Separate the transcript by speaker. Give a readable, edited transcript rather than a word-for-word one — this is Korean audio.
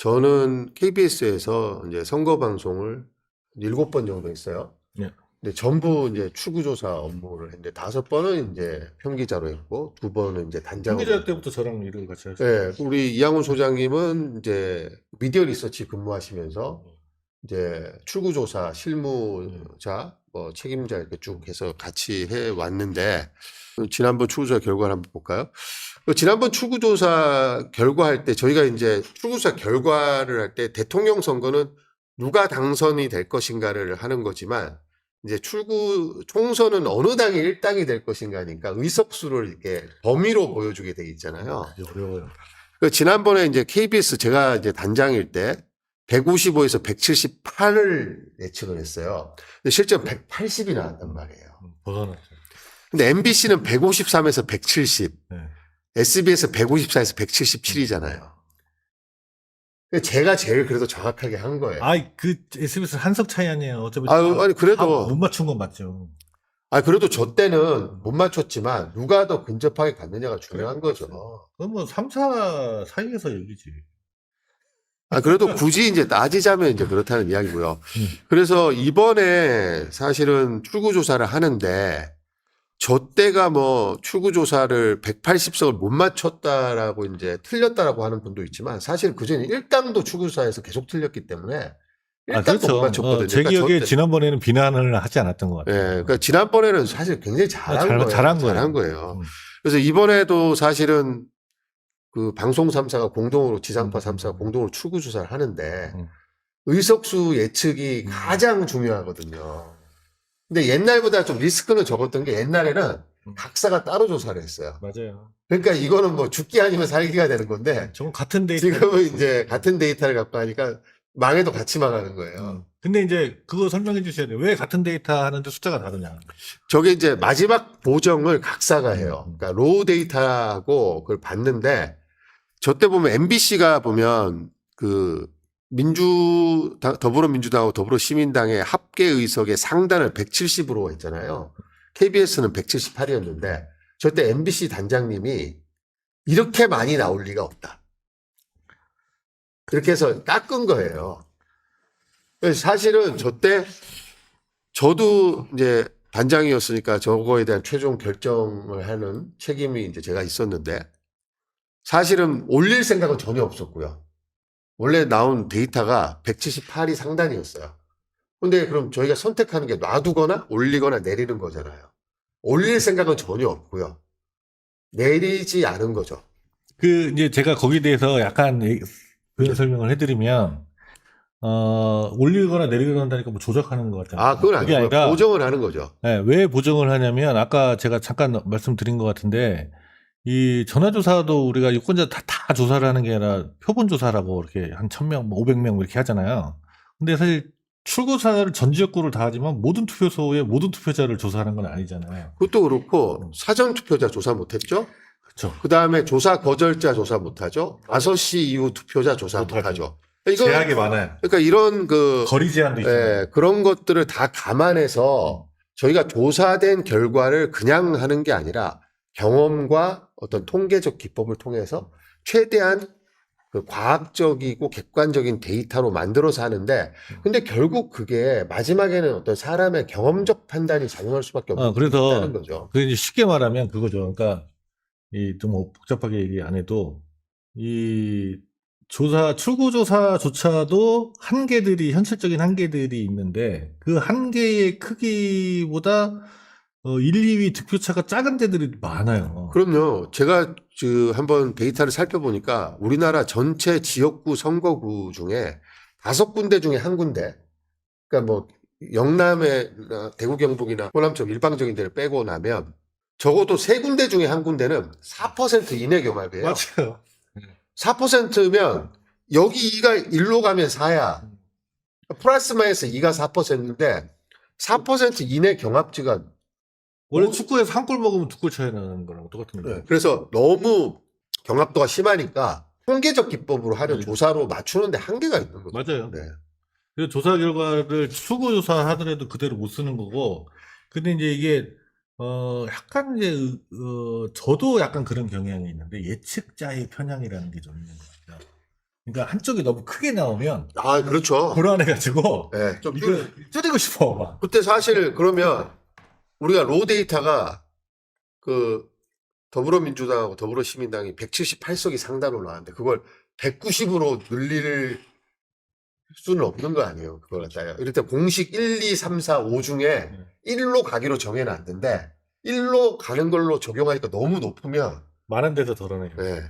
Speaker 1: 저는 KBS에서 이제 선거 방송을 7번 정도 했어요.
Speaker 2: 예.
Speaker 1: 근데 전부 이제 출구조사 업무를 했는데 5번은 이제 편기자로 했고 2번은 이제 단장으로.
Speaker 2: 총기자 때부터 저랑 일을 같이 하셨어요.
Speaker 1: 예, 우리 이양훈 소장님은 이제 미디어 리서치 근무하시면서 이제 출구조사 실무자, 뭐 책임자 이렇게 쭉 해서 같이 해 왔는데 지난번 출구조사 결과를 한번 볼까요? 지난번 출구조사 결과할 때 저희가 이제 출구조사 결과를 할 때 대통령 선거는 누가 당선이 될 것인가를 하는 거지만 이제 총선은 어느 당이 1당이 될 것인가니까 의석수를 이렇게 범위로 보여주게 돼 있잖아요.
Speaker 2: 어려워요.
Speaker 1: 지난번에 이제 KBS 제가 이제 단장일 때 155에서 178을 예측을 했어요. 근데 실제로 180이 나왔단 말이에요.
Speaker 2: 벗어났어요.
Speaker 1: 근데 MBC는 153에서 170,
Speaker 2: 네.
Speaker 1: SBS 154에서 177이잖아요. 제가 제일 그래도 정확하게 한 거예요.
Speaker 2: 그 SBS 한석 차이 아니에요. 어차피
Speaker 1: 아니 그래도
Speaker 2: 못 맞춘 건 맞죠.
Speaker 1: 그래도 저 때는 못 맞췄지만 누가 더 근접하게 갔느냐가 중요한 거죠.
Speaker 2: 그건 뭐 3, 4 사이에서 얘기지.
Speaker 1: 그래도 굳이 이제 따지자면 이제 그렇다는 이야기고요. 그래서 이번에 사실은 출구조사를 하는데 저 때가 뭐 출구조사를 180석을 못 맞췄다라고 이제 틀렸다라고 하는 분도 있지만 사실 그전에 1당도 출구조사에서 계속 틀렸기 때문에 1당도
Speaker 2: 그렇죠.
Speaker 1: 못 맞췄거든요.
Speaker 2: 제
Speaker 1: 그러니까
Speaker 2: 기억에
Speaker 1: 저 때-
Speaker 2: 지난번에는 비난을 하지 않았던 것 같아요.
Speaker 1: 예, 그러니까 지난번에는 사실 굉장히 잘한 거예요. 그래서 이번에도 사실은 그 방송 3사가 공동으로 지상파 3사가 공동으로 출구조사를 하는데 의석수 예측이 가장 중요하거든요. 근데 옛날보다 좀 리스크는 적었던 게 옛날에는 각사가 따로 조사를 했어요.
Speaker 2: 맞아요.
Speaker 1: 그러니까 이거는 뭐 죽기 아니면 살기가 되는 건데
Speaker 2: 저건 같은 데이터.
Speaker 1: 지금은 이제 같은 데이터를 갖고 하니까 망해도 같이 망하는 거예요.
Speaker 2: 근데 이제 그거 설명해 주셔야 돼요. 왜 같은 데이터 하는데 숫자가 다르냐.
Speaker 1: 저게 이제 마지막 보정을 각사가 해요. 그러니까 로우 데이터하고 그걸 봤는데 저 때 보면 MBC가 보면 그 더불어민주당하고 더불어시민당의 합계 의석의 상단을 170으로 했잖아요. KBS는 178이었는데 저 때 MBC 단장님이 이렇게 많이 나올 리가 없다. 그렇게 해서 깎은 거예요. 사실은 저 때 저도 이제 단장이었으니까 저거에 대한 최종 결정을 하는 책임이 이제 제가 있었는데 사실은 올릴 생각은 전혀 없었고요. 원래 나온 데이터가 178이 상단이었어요. 근데 그럼 저희가 선택하는 게 놔두거나 올리거나 내리는 거잖아요. 올릴 생각은 전혀 없고요. 내리지 않은 거죠.
Speaker 2: 이제 제가 거기에 대해서 약간 그런 설명을 해드리면, 올리거나 내리거나 한다니까 뭐 조작하는 것 같잖아요.
Speaker 1: 그건
Speaker 2: 그게
Speaker 1: 아니고
Speaker 2: 아니라,
Speaker 1: 보정을 하는 거죠.
Speaker 2: 네, 왜 보정을 하냐면, 아까 제가 잠깐 말씀드린 것 같은데, 이 전화조사도 우리가 유권자 다 조사를 하는 게 아니라 표본조사라고 이렇게 한 1000명, 뭐 500명 이렇게 하잖아요. 근데 사실 출구조사를 전 지역구를 다 하지만 모든 투표소의 모든 투표자를 조사하는 건 아니잖아요.
Speaker 1: 그것도 그렇고 사전투표자 조사 못했죠?
Speaker 2: 그렇죠.
Speaker 1: 그 다음에 조사 거절자 조사 못하죠? 5시 이후 투표자 조사 못하죠?
Speaker 2: 제약이 많아요.
Speaker 1: 그러니까 이런
Speaker 2: 거리 제한도 있어요.
Speaker 1: 그런 것들을 다 감안해서 저희가 조사된 결과를 그냥 하는 게 아니라 경험과 어떤 통계적 기법을 통해서 최대한 그 과학적이고 객관적인 데이터로 만들어서 하는데 근데 결국 그게 마지막에는 어떤 사람의 경험적 판단이 작용할 수밖에 없다는 거죠.
Speaker 2: 이제 쉽게 말하면 그거죠. 그러니까 좀 복잡하게 얘기 안 해도 이 출구조사조차도 현실적인 한계들이 있는데 그 한계의 크기보다 1, 2위 득표차가 작은 데들이 많아요.
Speaker 1: 그럼요. 제가 한번 데이터를 살펴보니까 우리나라 전체 지역구 선거구 중에 5군데 중에 한 군데, 그러니까 뭐 영남의 대구 경북이나 호남처럼 일방적인 데를 빼고 나면 적어도 3군데 중에 한 군데는 4% 이내 경합이에요.
Speaker 2: 맞아요.
Speaker 1: 4%면 여기 2가 1로 가면 4야. 플러스 마이너스 2가 4%인데 4% 이내 경합지가
Speaker 2: 원래 축구에서 한 골 먹으면 2골 차이 나는 거랑 똑같은 거예요.
Speaker 1: 그래서 너무 경합도가 심하니까 통계적 기법으로 하는 조사로 맞추는데 한계가 있는 거죠.
Speaker 2: 맞아요.
Speaker 1: 네.
Speaker 2: 그래서 조사 결과를 출구조사 하더라도 그대로 못 쓰는 거고, 근데 이제 이게 약간 이제 저도 약간 그런 경향이 있는데 예측자의 편향이라는 게 좀 있는 것 같아요. 그러니까 한쪽이 너무 크게 나오면
Speaker 1: 아, 그렇죠.
Speaker 2: 불안해가지고
Speaker 1: 예, 좀
Speaker 2: 이거 줄이고 싶어 막.
Speaker 1: 그때 사실 그러면 우리가 로 데이터가 그 더불어민주당하고 더불어시민당이 178석이 상단으로 나왔는데 그걸 190으로 늘릴 수는 없는 거 아니에요. 그걸 갖다요. 이럴 때 공식 1, 2, 3, 4, 5 중에 1로 가기로 정해놨는데 1로 가는 걸로 적용하니까 너무 높으면
Speaker 2: 많은 데서 덜어내요.
Speaker 1: 예,